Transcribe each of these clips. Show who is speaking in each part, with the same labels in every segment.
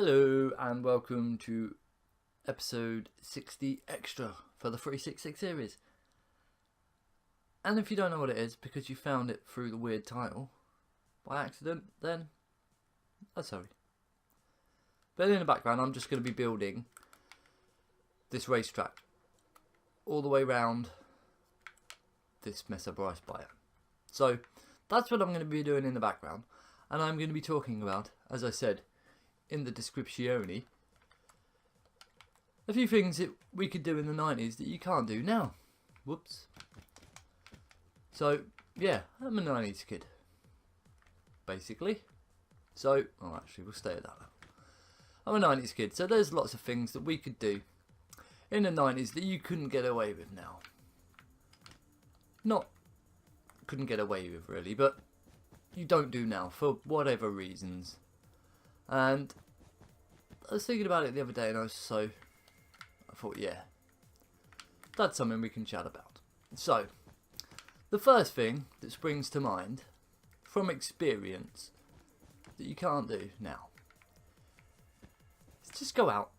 Speaker 1: Hello and welcome to episode 60 extra for the 366 series. And if you don't know what it is because you found it through the weird title by accident, then I'm sorry. But in the background I'm just going to be building this racetrack all the way around this Mesa Bryce Buyer. So that's what I'm going to be doing in the background, and I'm going to be talking about, as I said in the description, a few things that we could do in the 90s that you can't do now. Whoops. So, yeah, I'm a 90s kid, basically. So, oh, actually, we'll stay at that level. I'm a 90s kid, so there's lots of things that we could do in the 90s that you couldn't get away with now. Not couldn't get away with, really, but you don't do now for whatever reasons. And I was thinking about it the other day, and I thought, yeah, that's something we can chat about. So, the first thing that springs to mind from experience that you can't do now is just go out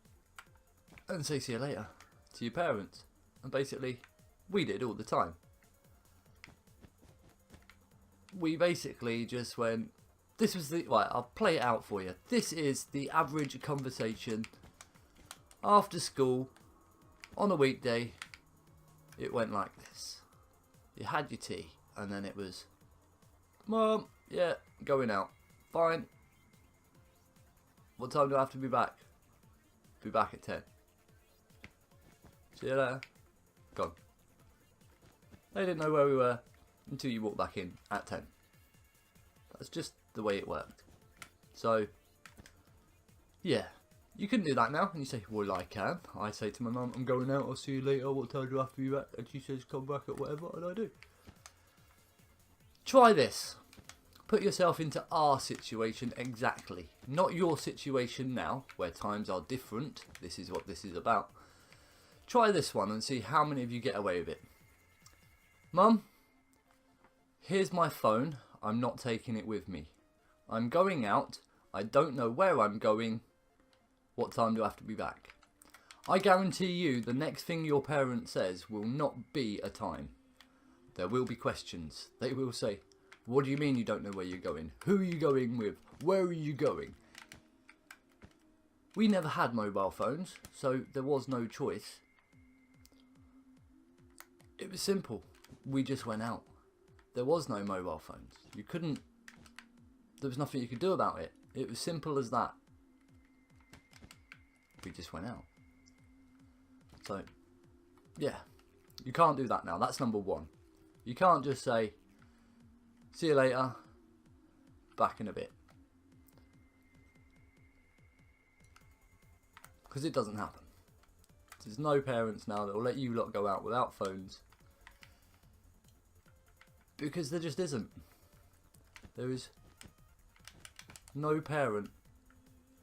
Speaker 1: and say see you later to your parents. And basically, we did all the time. We basically just went, this was the, right, I'll play it out for you. This is the average conversation after school on a weekday. It went like this. You had your tea, and then it was, Mum, yeah, going out. Fine. What time do I have to be back? Be back at 10. See you later. Gone. They didn't know where we were until you walked back in at 10. That's just the way it worked. So, yeah, you couldn't do that now. And you say, well, I can. I say to my mum, I'm going out, I'll see you later, what time do I have to be back? And she says, come back at whatever, and I do. Try this. Put yourself into our situation exactly. Not your situation now, where times are different. This is what this is about. Try this one and see how many of you get away with it. Mum, here's my phone. I'm not taking it with me. I'm going out. I don't know where I'm going. What time do I have to be back? I guarantee you the next thing your parent says will not be a time. There will be questions. They will say, what do you mean you don't know where you're going? Who are you going with? Where are you going? We never had mobile phones, so there was no choice. It was simple. We just went out. There was no mobile phones. You couldn't, there was nothing you could do about it. It was simple as that. We just went out. So, yeah, you can't do that now. That's number one. You can't just say, see you later, back in a bit. Because it doesn't happen. There's no parents now that will let you lot go out without phones. Because there just isn't. There is no parent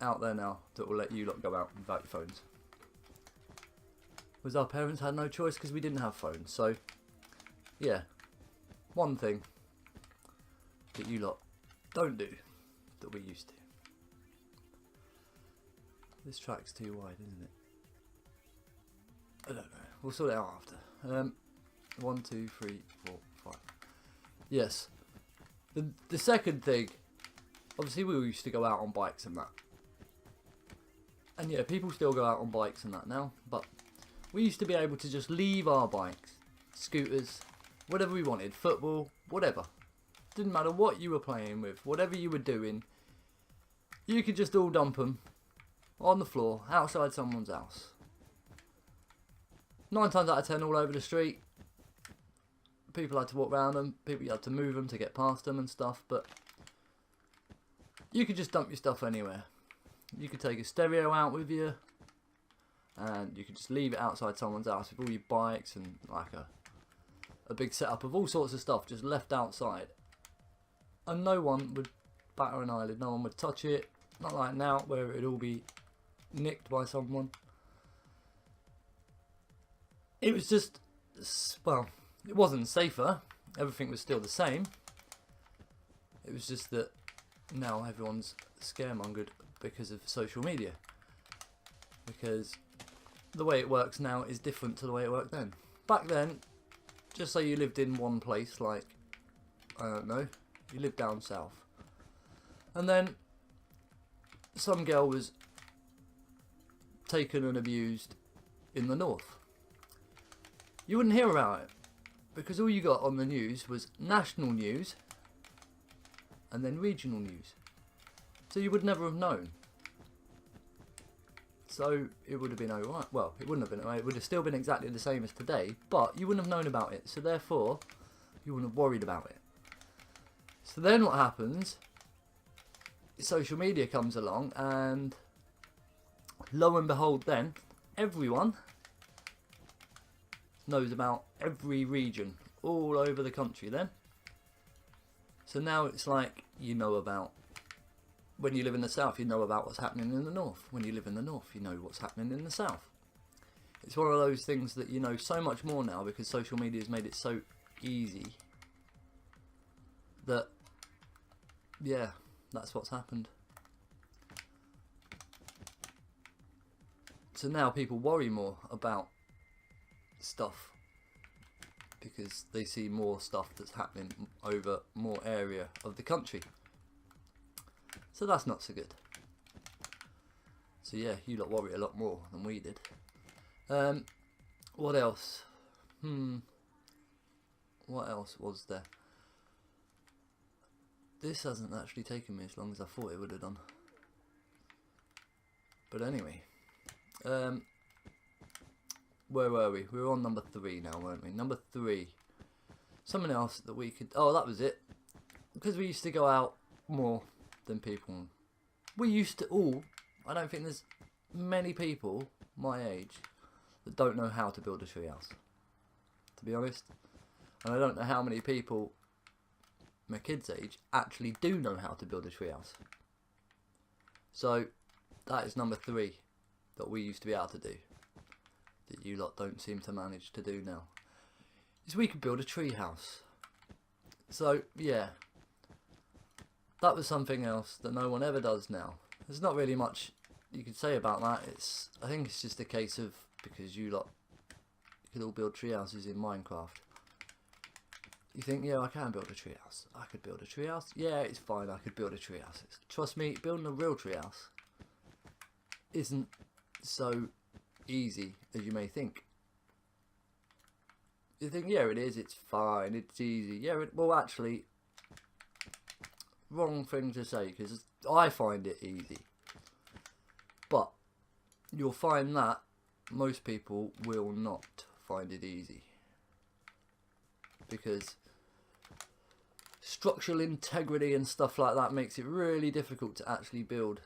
Speaker 1: out there now that will let you lot go out without your phones. Because our parents had no choice because we didn't have phones. So, yeah. One thing that you lot don't do that we used to. This track's too wide, isn't it? I don't know. We'll sort it out after. 1, 2, 3, 4, 5. Yes. The second thing, obviously we used to go out on bikes and that. And yeah, people still go out on bikes and that now, but we used to be able to just leave our bikes, scooters, whatever we wanted, football, whatever. Didn't matter what you were playing with, whatever you were doing, you could just all dump them on the floor outside someone's house. 9 times out of 10 all over the street. People had to walk around them, people had to move them to get past them and stuff, but you could just dump your stuff anywhere. You could take a stereo out with you, and you could just leave it outside someone's house with all your bikes and like a big setup of all sorts of stuff just left outside. And no one would batter an eyelid, no one would touch it, not like now where it'd all be nicked by someone. It was just, well, it wasn't safer, everything was still the same. It was just that now everyone's scaremongered because of social media. Because the way it works now is different to the way it worked then. Back then, just say you lived in one place, like, I don't know, you lived down south. And then some girl was taken and abused in the north. You wouldn't hear about it, because all you got on the news was national news and then regional news. So you would never have known. So it would have been alright. Well, it wouldn't have been alright. It would have still been exactly the same as today, but you wouldn't have known about it. So therefore, you wouldn't have worried about it. So then what happens, social media comes along, and lo and behold then, everyone knows about every region all over the country then. So now it's like, you know about, when you live in the south, you know about what's happening in the north. When you live in the north, you know what's happening in the south. It's one of those things that you know so much more now, because social media has made it so easy that, yeah, that's what's happened. So now people worry more about stuff because they see more stuff that's happening over more area of the country. So that's not so good. So yeah, you lot worry a lot more than we did. What else? What else was there? This hasn't actually taken me as long as I thought it would have done. But anyway, where were we? We were on number 3 now, weren't we? Number 3. Something else that we could... Oh, that was it. Because we used to go out more than people. We used to all... I don't think there's many people my age that don't know how to build a treehouse, to be honest. And I don't know how many people my kids' age actually do know how to build a treehouse. So that is number 3 that we used to be able to do, that you lot don't seem to manage to do now, is we could build a treehouse. So yeah, that was something else that no one ever does now. There's not really much you could say about that. I think it's just a case of, because you lot could all build treehouses in Minecraft, you think, yeah, I can build a treehouse. I could build a treehouse. Yeah, it's fine, I could build a treehouse. Trust me, building a real treehouse isn't so easy as you may think. You think, yeah, it is, it's fine, it's easy. Yeah, well, actually, wrong thing to say, because I find it easy. But you'll find that most people will not find it easy, because structural integrity and stuff like that makes it really difficult to actually build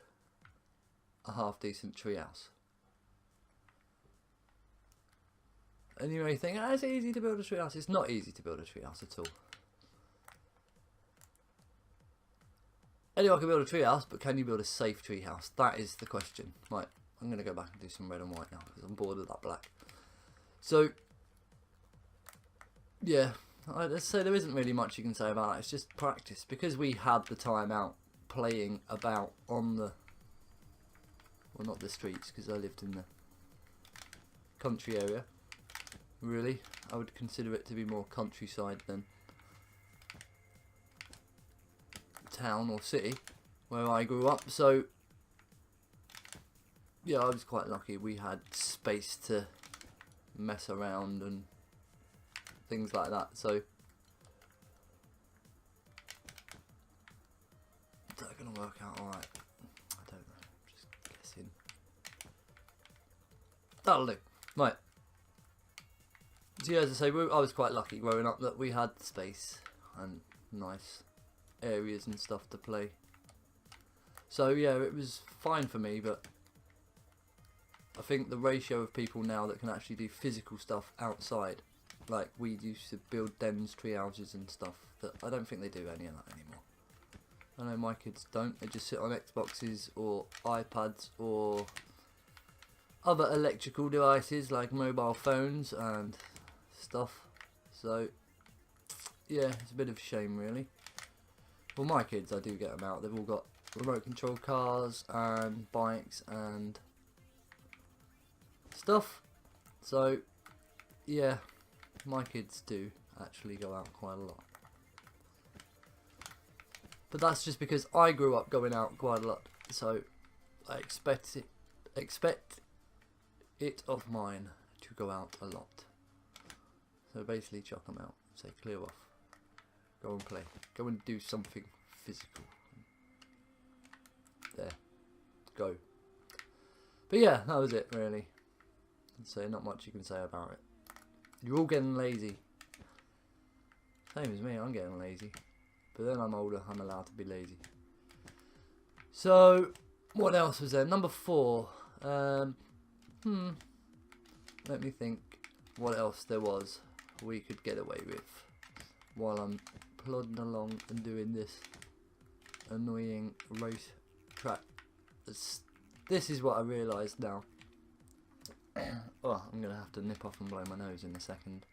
Speaker 1: a half decent treehouse. And you may think, oh, it's easy to build a treehouse. It's not easy to build a treehouse at all. Anyone can build a treehouse, but can you build a safe treehouse? That is the question. Right, I'm going to go back and do some red and white now, because I'm bored of that black. So, yeah, let's say there isn't really much you can say about that. It's just practice. Because we had the time out playing about on the... Well, not the streets, because I lived in the country area. Really, I would consider it to be more countryside than town or city where I grew up. So yeah, I was quite lucky. We had space to mess around and things like that. So is that going to work out alright? I don't know, just guessing. That'll do. Right. So yeah, as I say, I was quite lucky growing up that we had space and nice areas and stuff to play. So yeah, it was fine for me, but I think the ratio of people now that can actually do physical stuff outside, like we used to build dens, tree houses and stuff, that I don't think they do any of that anymore. I know my kids don't, they just sit on Xboxes or iPads or other electrical devices like mobile phones and stuff. So yeah, it's a bit of a shame really. Well, my kids, I do get them out. They've all got remote control cars and bikes and stuff. So yeah, my kids do actually go out quite a lot. But that's just because I grew up going out quite a lot, so I expect it of mine to go out a lot. So basically chuck them out, say clear off, go and play, go and do something physical. There, go. But yeah, that was it really. So not much you can say about it. You're all getting lazy. Same as me, I'm getting lazy. But then I'm older, I'm allowed to be lazy. So, what else was there? Number 4. Let me think what else there was we could get away with while I'm plodding along and doing this annoying race track. This is what I realised now. Oh, I'm going to have to nip off and blow my nose in a second.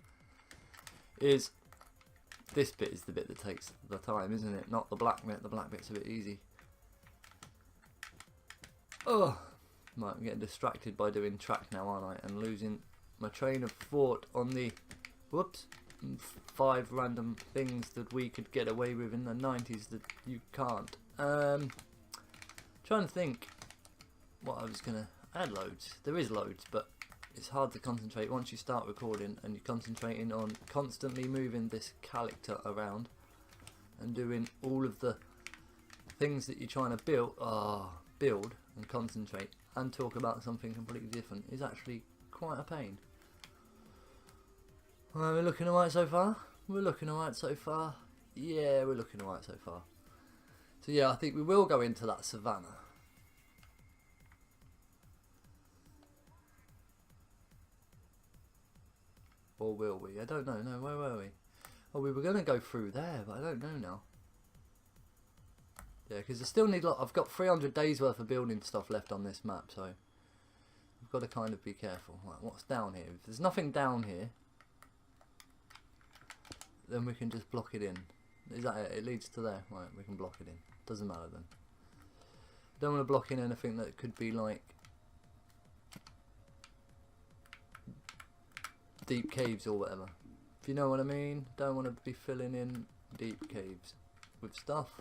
Speaker 1: This bit is the bit that takes the time, isn't it? Not the black bit. The black bit's a bit easy. Oh, right, I'm getting distracted by doing track now, aren't I? And losing my train of thought on the 5 random things that we could get away with in the 90s that you can't. Trying to think what I was gonna. I had loads. There is loads, but it's hard to concentrate once you start recording and you're concentrating on constantly moving this character around and doing all of the things that you're trying to build and concentrate and talk about something completely different is actually quite a pain. We're looking alright so far. We're looking alright so far. Yeah, we're looking alright so far. So yeah, I think we will go into that savannah. Or will we? I don't know. No, where were we? Oh, we were going to go through there, but I don't know now. Yeah, because I still need. I've got 300 days worth of building stuff left on this map, so we've got to kind of be careful. Right, what's down here? If there's nothing down here, then we can just block it in. Is that it? It leads to there. Right, we can block it in. Doesn't matter then. Don't want to block in anything that could be like deep caves or whatever. If you know what I mean. Don't want to be filling in deep caves with stuff.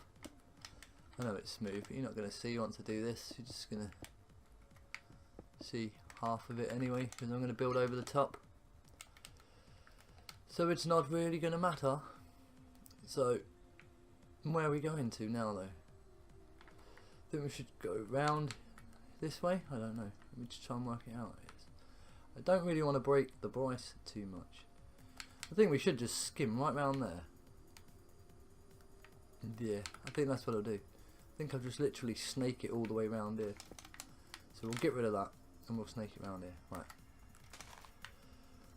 Speaker 1: I know it's smooth, but you're not going to see once I do this. You're just going to see half of it anyway, because I'm going to build over the top. So it's not really going to matter. So, where are we going to now though? I think we should go round this way? I don't know. Let me just try and work it out. I don't really want to break the Bryce too much. I think we should just skim right round there. Yeah, I think that's what I'll do. I think I'll just literally snake it all the way around here. So we'll get rid of that and we'll snake it around here. Right.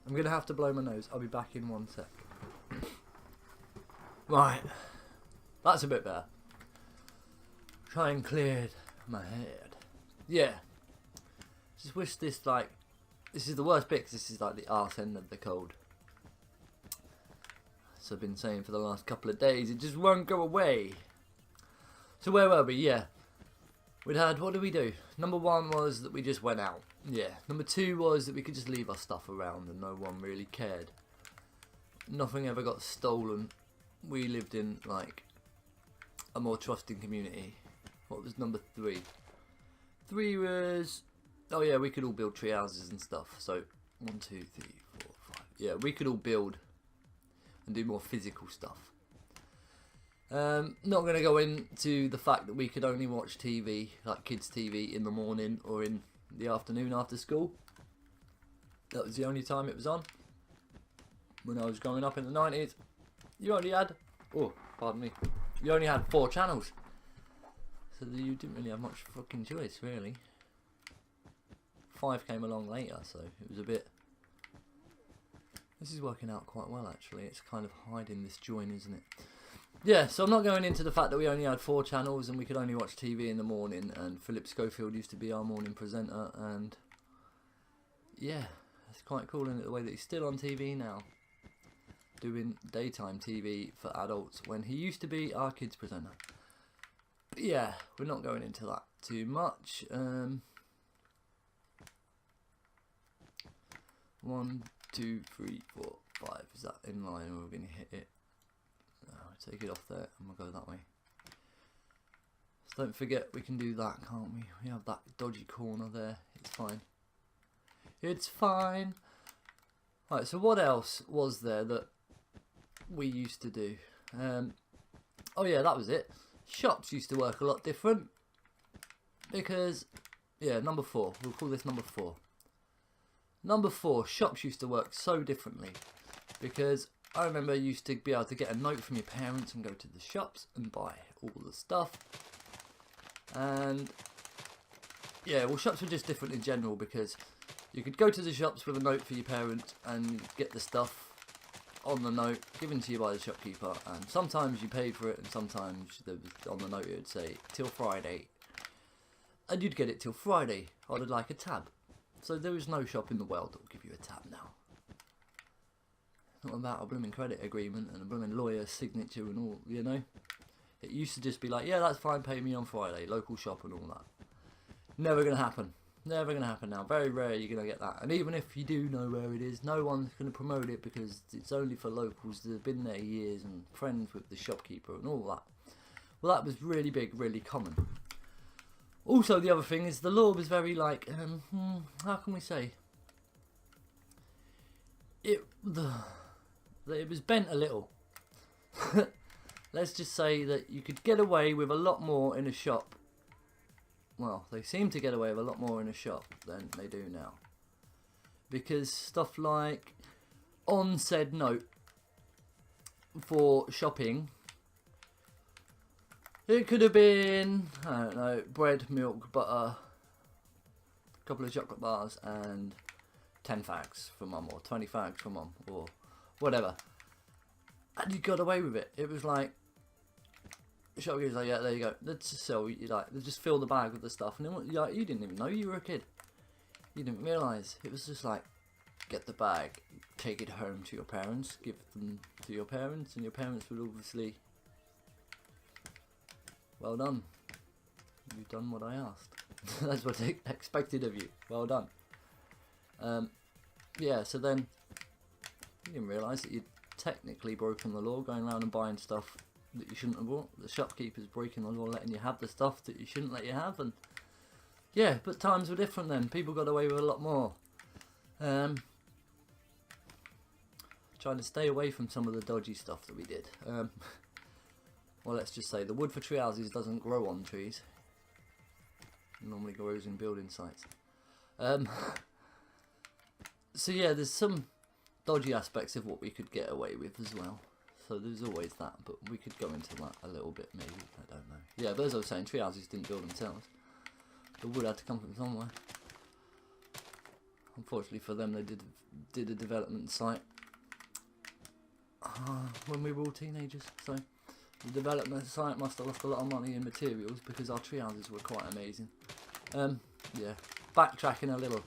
Speaker 1: I'm going to have to blow my nose. I'll be back in 1 sec. Right. That's a bit better. Try and cleared my head. Yeah. Just wish this like... This is the worst bit because this is like the arse end of the cold. So I've been saying for the last couple of days, it just won't go away. So where were we? Yeah. We'd had, what did we do? Number 1 was that we just went out. Yeah. Number 2 was that we could just leave our stuff around and no one really cared. Nothing ever got stolen. We lived in like a more trusting community. What was number 3? 3 was... Oh yeah, we could all build tree houses and stuff. So 1, 2, 3, 4, 5. Yeah, we could all build and do more physical stuff. Not going to go into the fact that we could only watch TV, like kids' TV, in the morning or in the afternoon after school. That was the only time it was on. When I was growing up in the 90s, you only had, oh, pardon me, you only had 4 channels. So you didn't really have much fucking choice, really. 5 came along later, so it was a bit... This is working out quite well, actually. It's kind of hiding this join, isn't it? Yeah, so I'm not going into the fact that we only had 4 channels and we could only watch TV in the morning, and Philip Schofield used to be our morning presenter, and yeah, it's quite cool in the way that he's still on TV now, doing daytime TV for adults when he used to be our kids presenter. yeah, we're not going into that too much. 1, 2, 3, 4, 5. Is that in line, or we're going to hit it? No, take it off there, and we'll go that way. So don't forget, we can do that, can't we? We have that dodgy corner there. It's fine. It's fine. Right, so what else was there that we used to do? Oh yeah, that was it. Shops used to work a lot different. Because, yeah, number 4. We'll call this number 4. Number 4, shops used to work so differently. Because I remember you used to be able to get a note from your parents and go to the shops and buy all the stuff. And, yeah, well, shops were just different in general because you could go to the shops with a note for your parents and get the stuff on the note given to you by the shopkeeper, and sometimes you paid for it, and sometimes there was, on the note it would say till Friday, and you'd get it till Friday on like a tab. So there is no shop in the world that will give you a tab now. Not about a blooming credit agreement and a blooming lawyer's signature and all, you know. It used to just be like, yeah, that's fine, pay me on Friday, local shop and all that. Never gonna happen. Never going to happen now. Very rare you're going to get that. And even if you do know where it is, no one's going to promote it because it's only for locals that have been there years and friends with the shopkeeper and all that. Well, that was really big, really common. Also, the other thing is the law was very like, how can we say? It was bent a little. Let's just say that you could get away with a lot more in a shop. Well, they seem to get away with a lot more in a shop than they do now. Because stuff like on said note for shopping, it could have been, I don't know, bread, milk, butter, a couple of chocolate bars and 10 fags for mum, or 20 fags for mum, or whatever. And you got away with it. It was like, the shopkeeper's like, yeah, there you go. Let's just sell. You like, they just fill the bag with the stuff, and then like, you didn't even know you were a kid. You didn't realise. It was just like, get the bag, take it home to your parents, give them to your parents, and your parents would obviously, well done. You've done what I asked. That's what they expected of you. Well done. Yeah. So then you didn't realise that you'd technically broken the law, going around and buying stuff that you shouldn't have bought. The shopkeeper's breaking the law, letting you have the stuff that you shouldn't let you have, and yeah, but times were different then. People got away with a lot more. Trying to stay away from some of the dodgy stuff that we did. Well, let's just say the wood for tree houses doesn't grow on trees. It normally grows in building sites. So yeah, there's some dodgy aspects of what we could get away with as well. So there's always that, but we could go into that a little bit maybe, I don't know. Yeah, but as I was saying, tree houses didn't build themselves. The wood had to come from somewhere. Unfortunately for them, they did a development site when we were all teenagers. So the development site must have lost a lot of money in materials because our tree houses were quite amazing. Yeah, backtracking a little.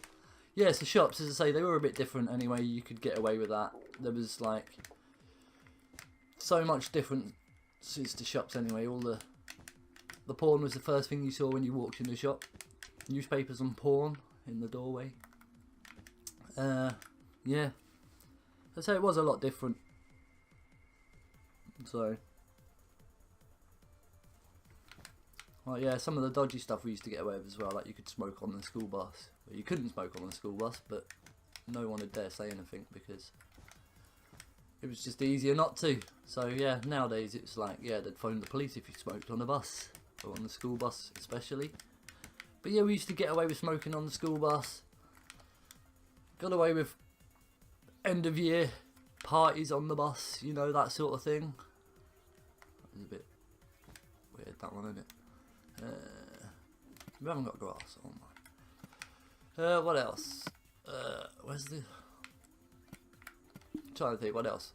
Speaker 1: Yeah, so shops, as I say, they were a bit different anyway. You could get away with that. There was like so much differences to shops anyway. All the porn was the first thing you saw when you walked in the shop. Newspapers and porn in the doorway. Yeah, I'd say it was a lot different. So, well, yeah, some of the dodgy stuff we used to get away with as well. Like you could smoke on the school bus. Well, you couldn't smoke on the school bus, but no one would dare say anything because it was just easier not to. So yeah, nowadays it's like, yeah, they'd phone the police if you smoked on a bus, or on the school bus especially. But yeah, we used to get away with smoking on the school bus. Got away with end of year parties on the bus, you know, that sort of thing. That was a bit weird, that one, isn't it? We haven't got grass. Oh my. What else? Where's the... I'm trying to think, what else?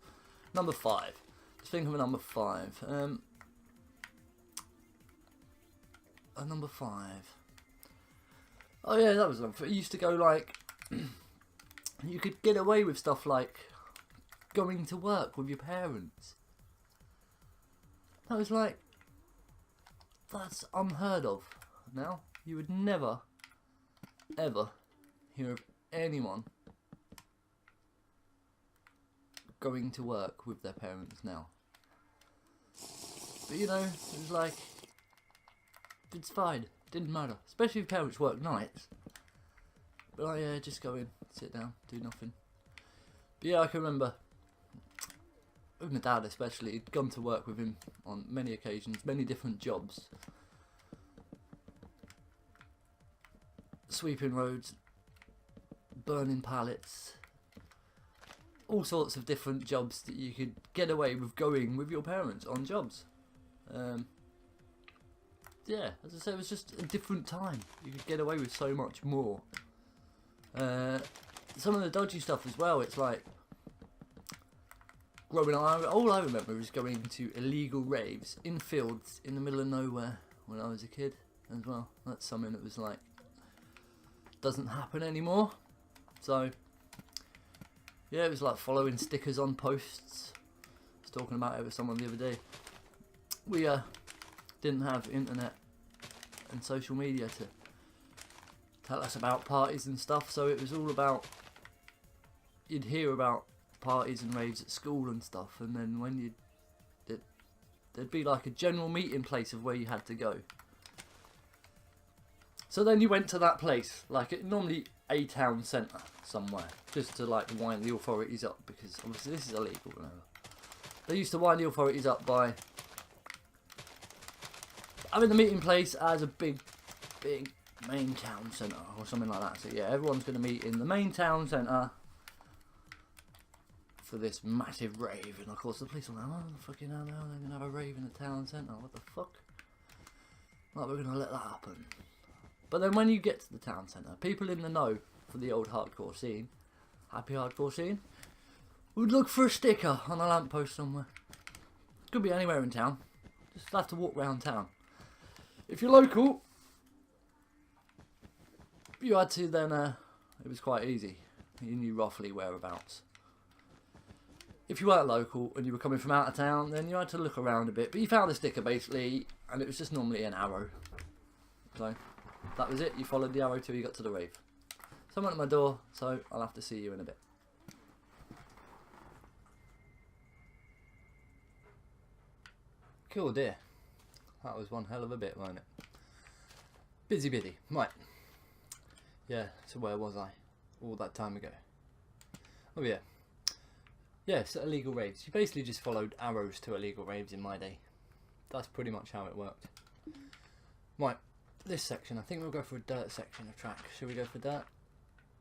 Speaker 1: Number 5. Let's think of a number 5. A number 5. Oh yeah, that was one. It used to go like... you could get away with stuff like going to work with your parents. That was like... That's unheard of now. You would never, ever hear of anyone going to work with their parents now. But you know, it was like, it's fine, didn't matter. Especially if parents work nights. But I just go in, sit down, do nothing. But yeah, I can remember, with my dad especially, he'd gone to work with him on many occasions, many different jobs. Sweeping roads, burning pallets, all sorts of different jobs that you could get away with going with your parents on jobs. Yeah, as I said, it was just a different time. You could get away with so much more. Some of the dodgy stuff as well, it's like, growing up, all I remember is going to illegal raves in fields in the middle of nowhere when I was a kid as well. That's something that was like, doesn't happen anymore. So yeah, it was like following stickers on posts. I was talking about it with someone the other day. We didn't have internet and social media to tell us about parties and stuff, so it was all about, you'd hear about parties and raves at school and stuff, and then when there'd be like a general meeting place of where you had to go. So then you went to that place, like normally a town centre somewhere, just to like wind the authorities up, because obviously this is illegal, remember. They used to wind the authorities up by having the meeting place as a big main town centre or something like that. So yeah, everyone's going to meet in the main town centre for this massive rave, and of course the police are like, oh fucking hell, no, they're going to have a rave in the town centre, what the fuck? Like, we're going to let that happen. But then when you get to the town centre, people in the know for the old hardcore scene, happy hardcore scene, would look for a sticker on a lamppost somewhere. Could be anywhere in town, just have to walk around town. If you're local, you had to then, it was quite easy, you knew roughly whereabouts. If you weren't local and you were coming from out of town, then you had to look around a bit, but you found the sticker basically, and it was just normally an arrow. So that was it, you followed the arrow till you got to the rave. Someone at my door, so I'll have to see you in a bit. Cool dear. That was one hell of a bit, wasn't it? Busy biddy. Right. Yeah, so where was I all that time ago? Oh yeah. Yeah, so illegal raves. You basically just followed arrows to illegal raves in my day. That's pretty much how it worked. Right, this section, I think we'll go for a dirt section of track. Should we go for dirt?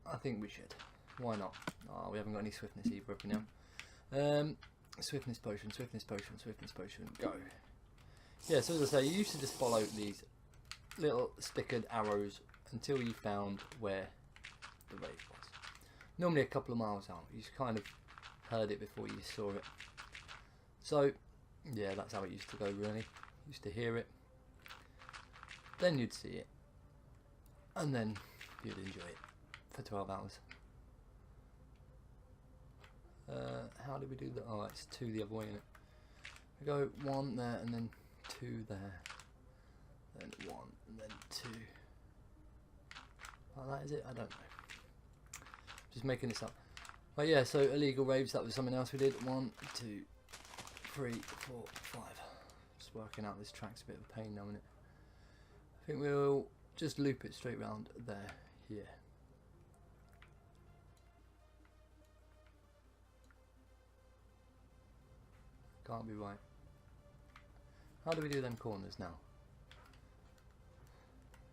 Speaker 1: I think we should. Why not? Oh, we haven't got any swiftness either up now. Swiftness potion, swiftness potion, swiftness potion, go. Yeah, so as I say, you used to just follow these little stickered arrows until you found where the rave was. Normally a couple of miles out. You kind of heard it before you saw it. So, yeah, that's how it used to go really. Used to hear it, then you'd see it, and then you'd enjoy it for 12 hours. How do we do that? Oh, it's 2 the other way, innit? We go 1 there, and then 2 there, then 1, and then 2. Like that, is it? I don't know. Just making this up. But yeah, so illegal raves, that was something else we did. 1, 2, 3, 4, 5. Just working out this track's a bit of a pain now, isn't it? I think we'll just loop it straight round there, here. Can't be right. How do we do them corners now?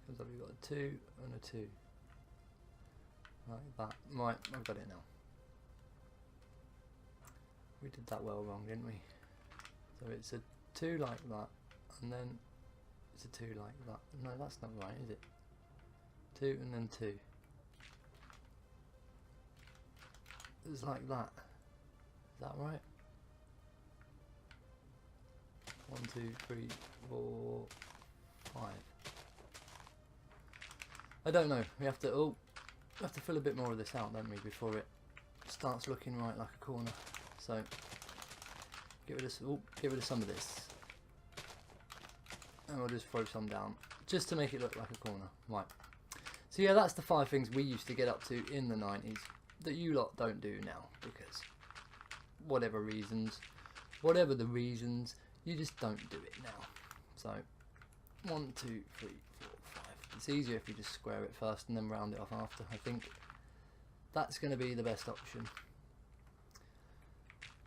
Speaker 1: Because we've got a 2 and a 2. Like that. Right, I've got it now. We did that well wrong, didn't we? So it's a 2 like that, and then it's a 2 like that. No, that's not right, is it? 2 and then 2. It's like that. Is that right? 1, 2, 3, 4, 5. I don't know. We have to fill a bit more of this out, don't we, before it starts looking right like a corner. So get rid of some of this, And we'll just throw some down, just to make it look like a corner. Right. So yeah, that's the 5 things we used to get up to in the 90s that you lot don't do now, because whatever the reasons, you just don't do it now. So 1, 2, 3, 4, 5. It's easier if you just square it first and then round it off after. I think that's going to be the best option.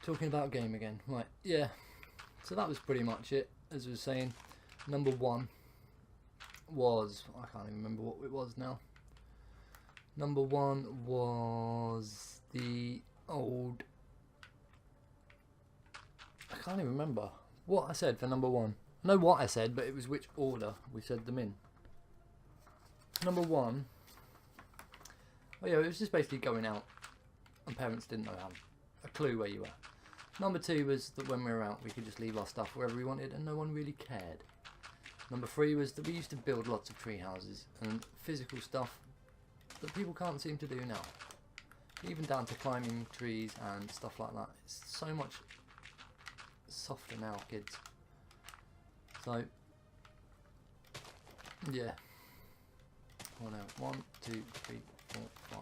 Speaker 1: Talking about game again, right? Yeah. So that was pretty much it. As I was saying, number 1 was, I can't even remember what it was now. Number 1 was the old, I can't even remember what I said for number 1. I know what I said, but it was which order we said them in. Number 1, oh yeah, it was just basically going out, and parents didn't know how, a clue where you were. Number 2 was that when we were out, we could just leave our stuff wherever we wanted, and no one really cared. Number 3 was that we used to build lots of tree houses and physical stuff that people can't seem to do now. Even down to climbing trees and stuff like that. It's so much softer now, kids. So, yeah. Well, now, 1, 2, 3, 4, 5.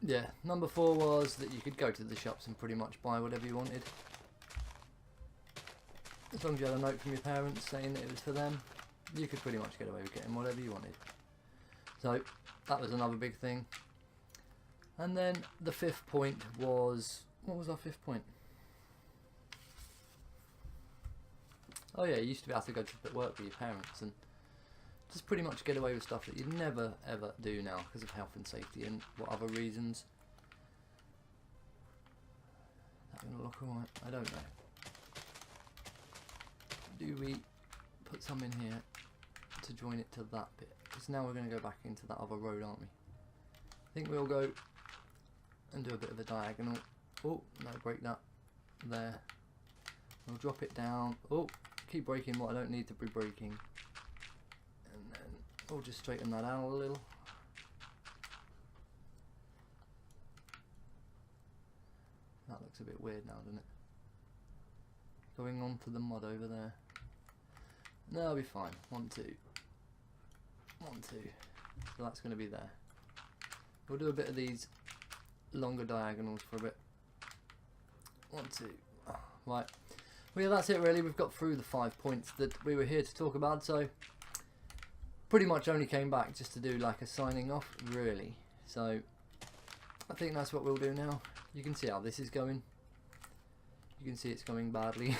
Speaker 1: Yeah, number 4 was that you could go to the shops and pretty much buy whatever you wanted. As long as you had a note from your parents saying that it was for them, you could pretty much get away with getting whatever you wanted. So, that was another big thing. And then the 5th point was, what was our 5th point? Oh yeah, you used to be able to go to work with your parents and just pretty much get away with stuff that you'd never ever do now because of health and safety and what other reasons. Is that going to look alright? I don't know. Do we put some in here to join it to that bit? Because now we're going to go back into that other road, aren't we? I think we'll go and do a bit of a diagonal. Oh, no, break that there. We'll drop it down. Oh, keep breaking what I don't need to be breaking. And then we'll just straighten that out a little. That looks a bit weird now, doesn't it? Going on to the mud over there. No, that'll be fine. 1, 2. 1, 2. So that's going to be there. We'll do a bit of these longer diagonals for a bit. 1, 2. Oh, right. Well, yeah, that's it really. We've got through the 5 points that we were here to talk about. So, pretty much only came back just to do like a signing off, really. So, I think that's what we'll do now. You can see how this is going. You can see it's going badly.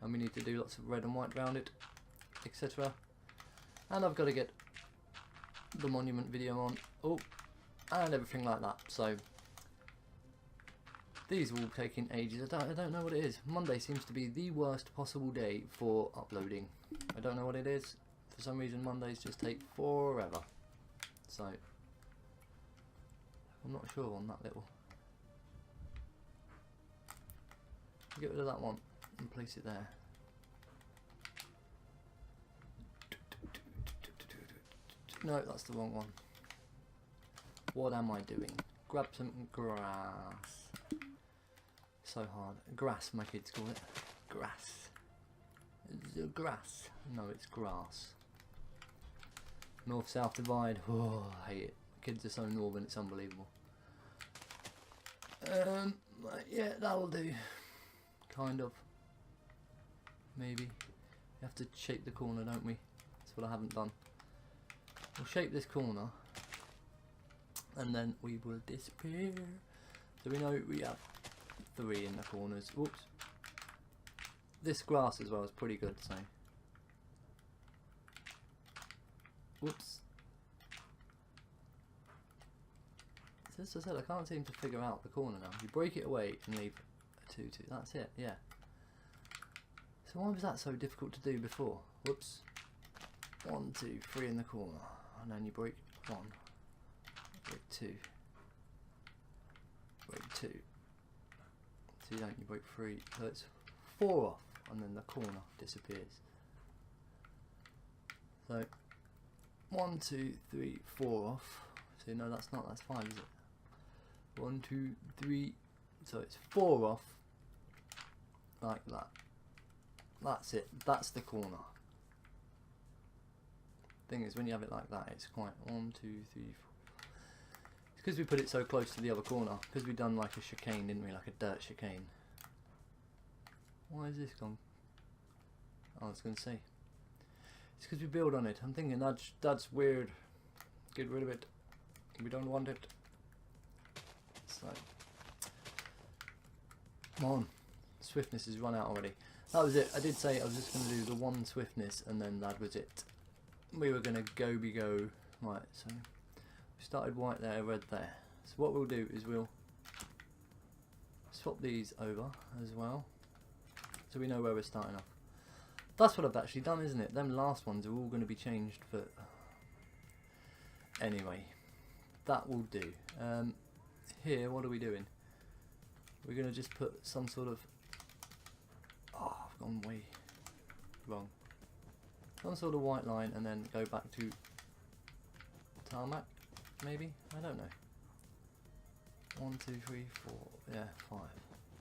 Speaker 1: And we need to do lots of red and white around it, etc. And I've got to get the monument video on. Oh, and everything like that. So, these are all taking ages. I don't know what it is. Monday seems to be the worst possible day for uploading. I don't know what it is. For some reason Mondays just take forever. So, I'm not sure on that little. Get rid of that one and place it there. No, that's the wrong one. What am I doing? Grab some grass. So hard. Grass, my kids call it. Grass. Grass. No, it's grass. North-south divide. Oh, I hate it. Kids are so northern, it's unbelievable. Yeah, that'll do. Kind of. Maybe. We have to shape the corner, don't we? That's what I haven't done. We'll shape this corner. And then we will disappear. So we know we have 3 in the corners. Whoops. This grass as well is pretty good, so. Whoops. As I said, I can't seem to figure out the corner now. You break it away and leave a 2, 2. That's it, yeah. So why was that so difficult to do before? Whoops. 1, 2, 3 in the corner. And then you break 1. Break 2. Break 2. So you don't, you break 3. So it's 4 off, and then the corner disappears. So 1, 2, 3, 4 off. So no, that's not, that's 5, is it? 1, 2, 3. So it's 4 off, like that. That's it. That's the corner. Thing is, when you have it like that, it's quite 1, 2, 3, 4. It's because we put it so close to the other corner. Because we done like a chicane, didn't we? Like a dirt chicane. Why is this gone? I was going to say. It's because we build on it. I'm thinking that's weird. Get rid of it. We don't want it. So, come on. Swiftness has run out already. That was it. I did say I was just going to do the one swiftness and then that was it. We were going to go. Right, so we started white there, red there. So what we'll do is we'll swap these over as well. So we know where we're starting off. That's what I've actually done, isn't it? Them last ones are all going to be changed for... Anyway, that will do. Here, what are we doing? We're going to just put some sort of... Oh, I've gone way wrong. Some sort of white line and then go back to tarmac, maybe? I don't know. 1, 2, 3, 4, yeah, 5.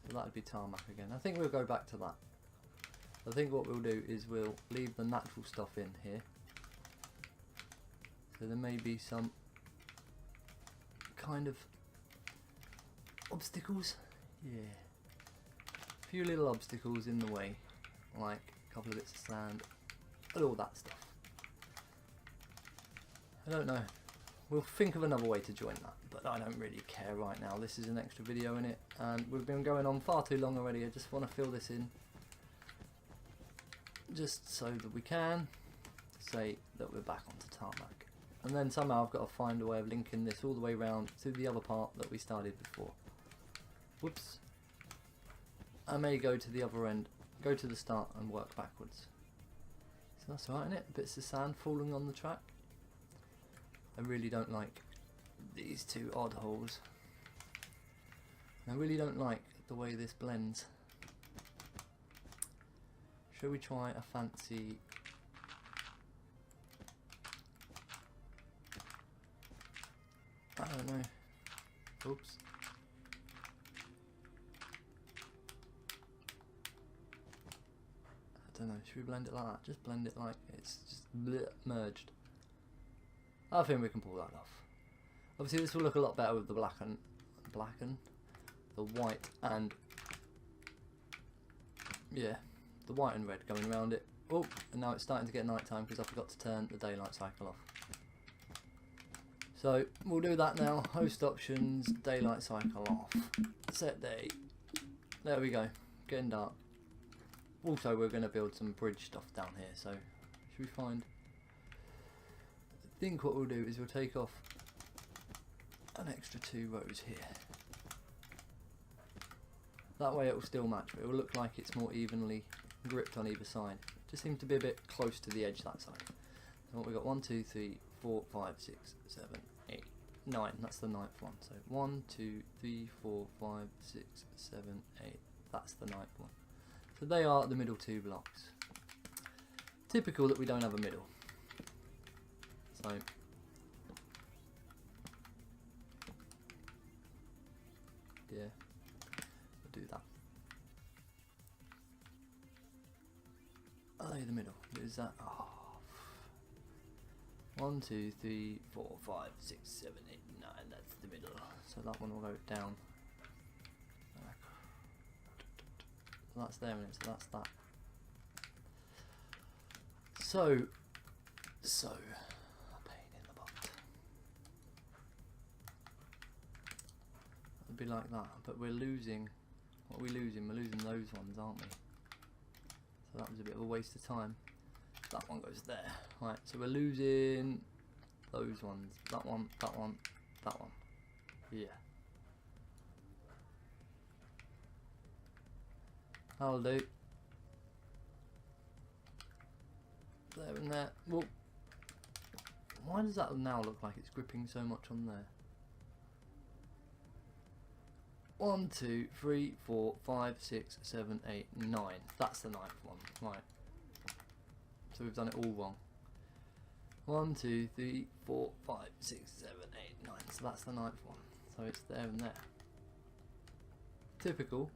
Speaker 1: So that'd be tarmac again. I think we'll go back to that. I think what we'll do is we'll leave the natural stuff in here. So there may be some kind of obstacles. Yeah. A few little obstacles in the way, like a couple of bits of sand and all that stuff. I don't know. We'll think of another way to join that, but I don't really care right now. This is an extra video in it, and we've been going on far too long already. I just want to fill this in, just so that we can say that we're back onto tarmac. And then somehow I've got to find a way of linking this all the way around to the other part that we started before. Whoops. I may go to the other end, go to the start and work backwards. So that's alright, isn't it? Bits of sand falling on the track. I really don't like these two odd holes. I really don't like the way this blends. Shall we try a fancy... I don't know. Oops. I don't know. Should we blend it like that? Just blend it like it's just merged. I think we can pull that off. Obviously this will look a lot better with the the white and yeah, the white and red going around it. Oh, and now it's starting to get night time because I forgot to turn the daylight cycle off. So we'll do that now. Host options, daylight cycle off. Set day. There we go. Getting dark. Also, we're going to build some bridge stuff down here. So should we find? I think what we'll do is we'll take off an extra 2 rows here. That way it will still match, but it will look like it's more evenly gripped on either side. Just seems to be a bit close to the edge that side. So what we got? 1, 2, 3, 4, 5, 6, 7, 8, 9. That's the 9th one. So 1, 2, 3, 4, 5, 6, 7, 8. That's the 9th one. So they are the middle 2 blocks. Typical that we don't have a middle. So yeah, we'll do that. Oh, the middle. Is that? Oh. 1, 2, 3, 4, 5, 6, 7, 8, 9. That's the middle. So that one will go down. So that's there, and so that's that. So a pain in the butt. It'll be like that, but we're losing. What are we losing? We're losing those ones, aren't we? So that was a bit of a waste of time. That one goes there. Right, so we're losing those ones. That one, that one, that one. Yeah. That'll do. There and there. Well, why does that now look like it's gripping so much on there? 1, 2, 3, 4, 5, 6, 7, 8, 9. That's the 9th one. Right. So we've done it all wrong. 1, 2, 3, 4, 5, 6, 7, 8, 9. So that's the 9th one. So it's there and there. Typical.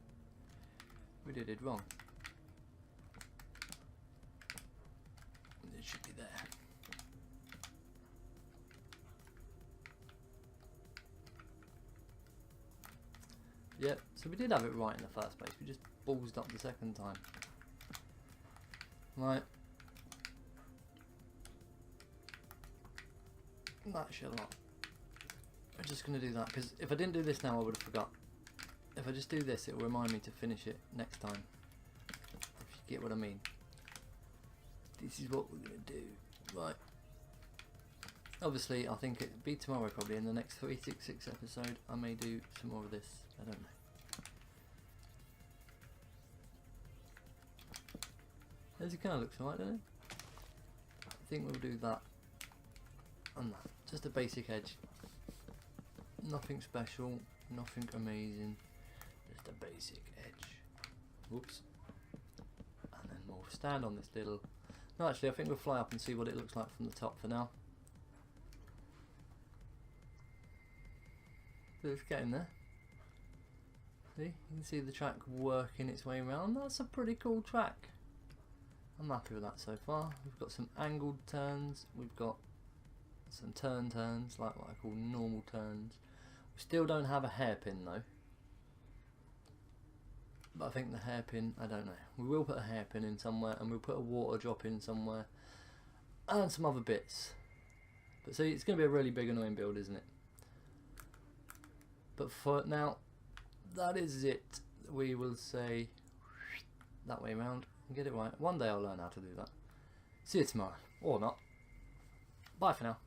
Speaker 1: We did it wrong. should be there. Yep, so we did have it right in the first place. We just ballsed up the second time. Right. That should lot. I'm just going to do that, because if I didn't do this now I would have forgot. If I just do this, it will remind me to finish it next time. If you get what I mean. This is what we're going to do. Right. Obviously, I think it'll be tomorrow probably, in the next 366 episode. I may do some more of this. I don't know. As it kind of looks alright, doesn't it? I think we'll do that and that. Just a basic edge. Nothing special, nothing amazing. Just a basic edge. Whoops. And then we'll stand on this little... No, actually, I think we'll fly up and see what it looks like from the top for now. So it's getting there. See? You can see the track working its way around. That's a pretty cool track. I'm happy with that so far. We've got some angled turns. We've got some turns, like what I call normal turns. We still don't have a hairpin though. But I think the hairpin, I don't know. We will put a hairpin in somewhere, and we'll put a water drop in somewhere. And some other bits. But see, it's going to be a really big annoying build, isn't it? But for now, that is it. We will say that way around and get it right. One day I'll learn how to do that. See you tomorrow, or not. Bye for now.